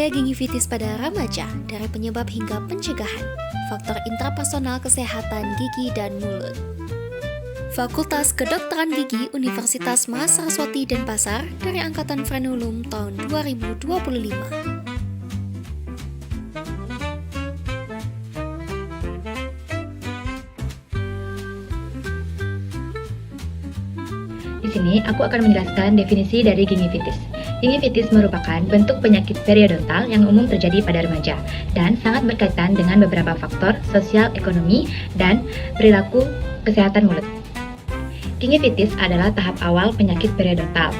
Bahaya gingivitis pada remaja, dari penyebab hingga pencegahan, faktor intrapersonal kesehatan gigi dan mulut. Fakultas Kedokteran Gigi Universitas Mahasiswati Denpasar dari Angkatan Frenulum tahun 2025. Di sini aku akan menjelaskan definisi dari gingivitis. Gingivitis merupakan bentuk penyakit periodontal yang umum terjadi pada remaja dan sangat berkaitan dengan beberapa faktor sosial, ekonomi, dan perilaku kesehatan mulut. Gingivitis adalah tahap awal penyakit periodontal.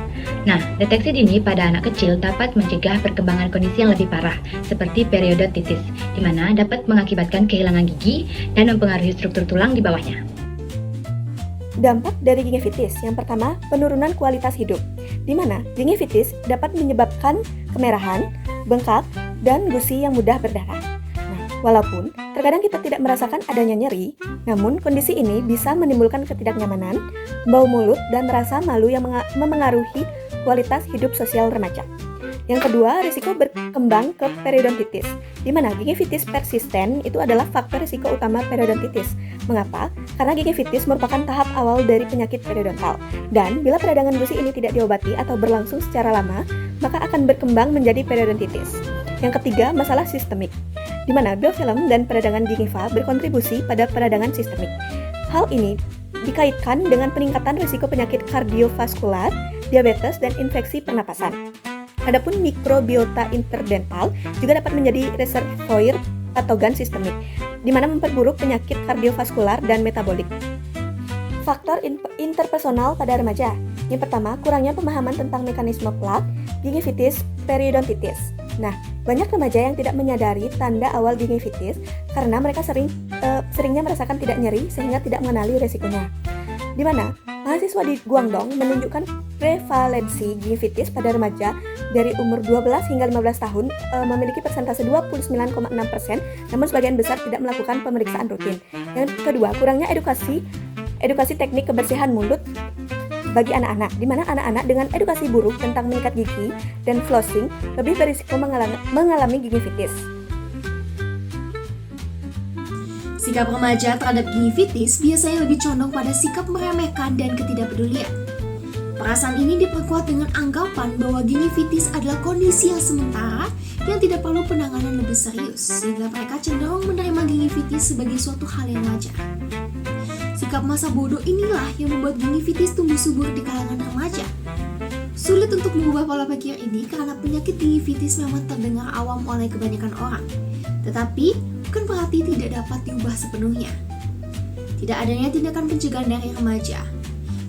Nah, deteksi dini pada anak kecil dapat mencegah perkembangan kondisi yang lebih parah, seperti periodontitis, di mana dapat mengakibatkan kehilangan gigi dan mempengaruhi struktur tulang di bawahnya. Dampak dari gingivitis, yang pertama, penurunan kualitas hidup, di mana gingivitis dapat menyebabkan kemerahan, bengkak, dan gusi yang mudah berdarah. Nah, walaupun terkadang kita tidak merasakan adanya nyeri, namun kondisi ini bisa menimbulkan ketidaknyamanan, bau mulut, dan rasa malu yang memengaruhi kualitas hidup sosial remaja. Yang kedua, risiko berkembang ke periodontitis, di mana gingivitis persisten itu adalah faktor risiko utama periodontitis. Mengapa? Karena gingivitis merupakan tahap awal dari penyakit periodontal, dan bila peradangan gusi ini tidak diobati atau berlangsung secara lama, maka akan berkembang menjadi periodontitis. Yang ketiga, masalah sistemik, di mana biofilm dan peradangan gingiva berkontribusi pada peradangan sistemik. Hal ini dikaitkan dengan peningkatan risiko penyakit kardiovaskular, diabetes, dan infeksi pernapasan. Adapun mikrobiota interdental juga dapat menjadi reservoir patogen sistemik, di mana memperburuk penyakit kardiovaskular dan metabolik. Faktor interpersonal pada remaja. Yang pertama, kurangnya pemahaman tentang mekanisme plak, gingivitis, periodontitis. Nah, banyak remaja yang tidak menyadari tanda awal gingivitis karena mereka seringnya merasakan tidak nyeri sehingga tidak mengenali resikonya. Di mana mahasiswa di Guangdong menunjukkan prevalensi gingivitis pada remaja dari umur 12 hingga 15 tahun memiliki persentase 29,6%, namun sebagian besar tidak melakukan pemeriksaan rutin. Yang kedua, kurangnya edukasi teknik kebersihan mulut bagi anak-anak, di mana anak-anak dengan edukasi buruk tentang menyikat gigi dan flossing lebih berisiko mengalami gingivitis. Sikap remaja terhadap gingivitis biasanya lebih condong pada sikap meremehkan dan ketidakpedulian. Perasaan ini diperkuat dengan anggapan bahwa gingivitis adalah kondisi yang sementara yang tidak perlu penanganan lebih serius, sehingga mereka cenderung menerima gingivitis sebagai suatu hal yang wajar. Sikap masa bodoh inilah yang membuat gingivitis tumbuh subur di kalangan remaja. Sulit untuk mengubah pola pikir ini karena penyakit gingivitis memang terdengar awam oleh kebanyakan orang, tetapi bukan berarti tidak dapat diubah sepenuhnya. Tidak adanya tindakan pencegahan dari remaja.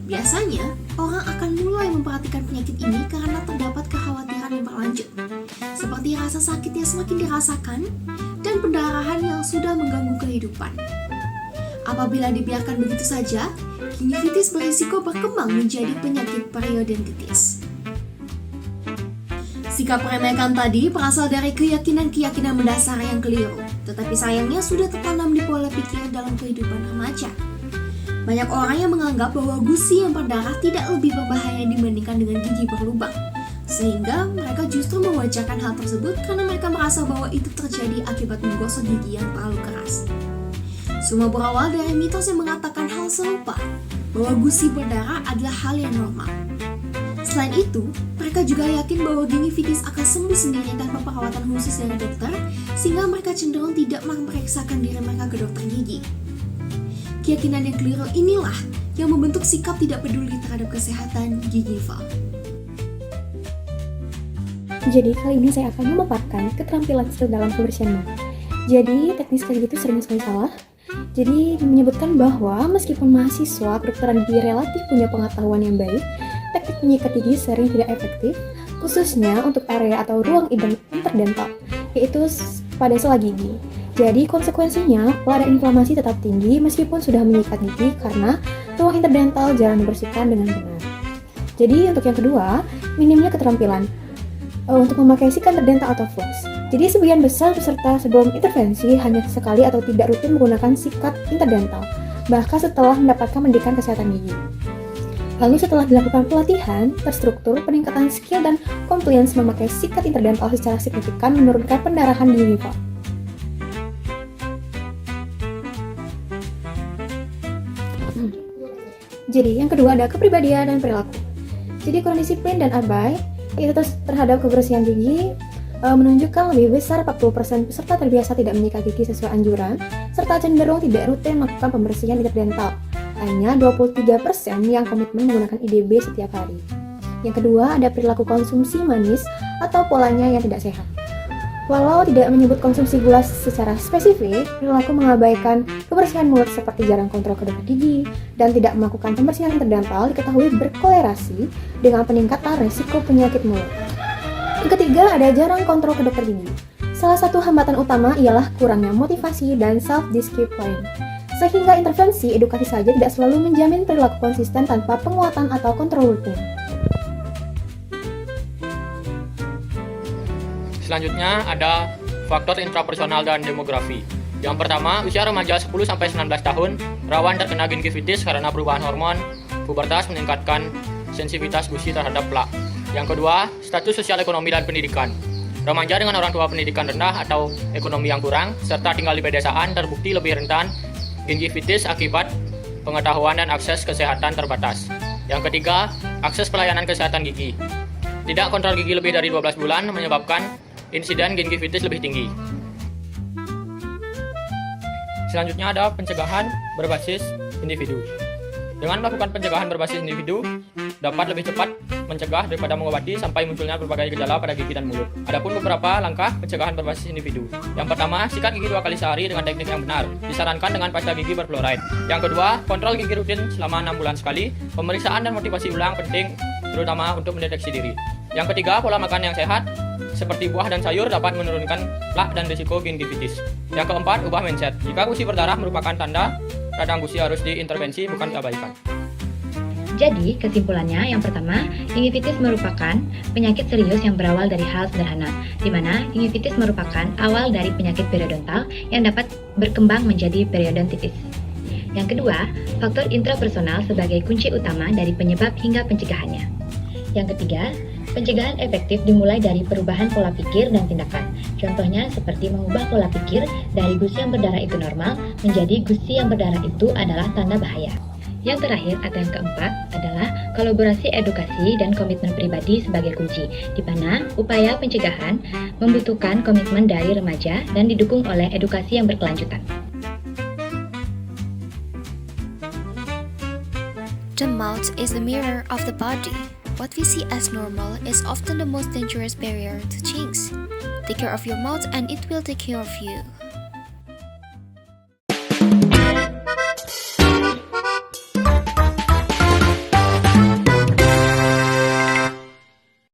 Biasanya, orang akan mulai memperhatikan penyakit ini karena terdapat kekhawatiran yang berlanjut, seperti rasa sakit yang semakin dirasakan dan pendarahan yang sudah mengganggu kehidupan. Apabila dibiarkan begitu saja, gingivitis berisiko berkembang menjadi penyakit periodontitis. Sikap meremehkan tadi berasal dari keyakinan-keyakinan mendasar yang keliru, tetapi sayangnya sudah tertanam di pola pikir dalam kehidupan remaja. Banyak orang yang menganggap bahwa gusi yang berdarah tidak lebih berbahaya dibandingkan dengan gigi berlubang, sehingga mereka justru mewajarkan hal tersebut karena mereka merasa bahwa itu terjadi akibat menggosok gigi yang terlalu keras. Semua berawal dari mitos yang mengatakan hal serupa, bahwa gusi berdarah adalah hal yang normal. Selain itu, mereka juga yakin bahwa gingivitis akan sembuh sendiri tanpa perawatan khusus dari dokter, sehingga mereka cenderung tidak memeriksakan diri mereka ke dokter gigi. Keyakinan yang keliru inilah yang membentuk sikap tidak peduli terhadap kesehatan gingiva. Jadi kali ini saya akan memaparkan keterampilan dalam kebersihan mulut. Jadi teknis kayak gitu sering sekali salah. Jadi menyebutkan bahwa meskipun mahasiswa kedokteran gigi relatif punya pengetahuan yang baik, teknik menyikat gigi sering tidak efektif, khususnya untuk area atau ruang interdental, yaitu pada sela gigi. Jadi konsekuensinya, pola inflamasi tetap tinggi meskipun sudah menyikat gigi karena ruang interdental jarang dibersihkan dengan benar. Jadi untuk yang kedua, minimnya keterampilan untuk memakai sikat interdental atau floss. Jadi sebagian besar peserta sebelum intervensi hanya sekali atau tidak rutin menggunakan sikat interdental, bahkan setelah mendapatkan pendidikan kesehatan gigi. Lalu setelah dilakukan pelatihan, terstruktur, peningkatan skill dan compliance memakai sikat interdental secara signifikan menurunkan pendarahan di uniform. Jadi yang kedua ada kepribadian dan perilaku. Jadi kurang disiplin dan abai, yaitu terhadap kebersihan gigi, menunjukkan lebih besar 40% peserta terbiasa tidak menyikat gigi sesuai anjuran, serta cenderung tidak rutin melakukan pembersihan interdental. Hanya 23% yang komitmen menggunakan IDB setiap hari. Yang kedua ada perilaku konsumsi manis atau polanya yang tidak sehat. Walau tidak menyebut konsumsi gula secara spesifik, perilaku mengabaikan kebersihan mulut seperti jarang kontrol kedok gigi dan tidak melakukan pembersihan interdental diketahui berkolerasi dengan peningkatan resiko penyakit mulut. Yang ketiga ada jarang kontrol ke dokter gigi. Salah satu hambatan utama ialah kurangnya motivasi dan self-discipline. Sehingga intervensi edukasi saja tidak selalu menjamin perilaku konsisten tanpa penguatan atau kontrol rutin. Selanjutnya ada faktor intrapersonal dan demografi. Yang pertama, usia remaja 10-19 tahun rawan terkena gingivitis karena perubahan hormon. Pubertas meningkatkan sensitivitas gusi terhadap plak. Yang kedua, status sosial ekonomi dan pendidikan. Remaja dengan orang tua pendidikan rendah atau ekonomi yang kurang, serta tinggal di pedesaan terbukti lebih rentan gingivitis akibat pengetahuan dan akses kesehatan terbatas. Yang ketiga, akses pelayanan kesehatan gigi. Tidak kontrol gigi lebih dari 12 bulan menyebabkan insiden gingivitis lebih tinggi. Selanjutnya ada pencegahan berbasis individu. Dengan melakukan pencegahan berbasis individu, dapat lebih cepat mencegah daripada mengobati sampai munculnya berbagai gejala pada gigi dan mulut. Adapun beberapa langkah pencegahan berbasis individu. Yang pertama, sikat gigi 2 kali sehari dengan teknik yang benar. Disarankan dengan pasta gigi berfluoride. Yang kedua, kontrol gigi rutin selama 6 bulan sekali. Pemeriksaan dan motivasi ulang penting, terutama untuk mendeteksi diri. Yang ketiga, pola makan yang sehat seperti buah dan sayur dapat menurunkan plak dan risiko gingivitis. Yang keempat, ubah mindset. Jika gusi berdarah merupakan tanda radang gusi harus diintervensi, bukan diabaikan. Jadi, kesimpulannya yang pertama, gingivitis merupakan penyakit serius yang berawal dari hal sederhana, di mana gingivitis merupakan awal dari penyakit periodontal yang dapat berkembang menjadi periodontitis. Yang kedua, faktor intrapersonal sebagai kunci utama dari penyebab hingga pencegahannya. Yang ketiga, pencegahan efektif dimulai dari perubahan pola pikir dan tindakan. Contohnya seperti mengubah pola pikir dari gusi yang berdarah itu normal menjadi gusi yang berdarah itu adalah tanda bahaya. Yang terakhir atau yang keempat adalah kolaborasi edukasi dan komitmen pribadi sebagai kunci, di mana upaya pencegahan membutuhkan komitmen dari remaja dan didukung oleh edukasi yang berkelanjutan. The mouth is the mirror of the body. What we see as normal is often the most dangerous barrier to change. Take care of your mouth and it will take care of you.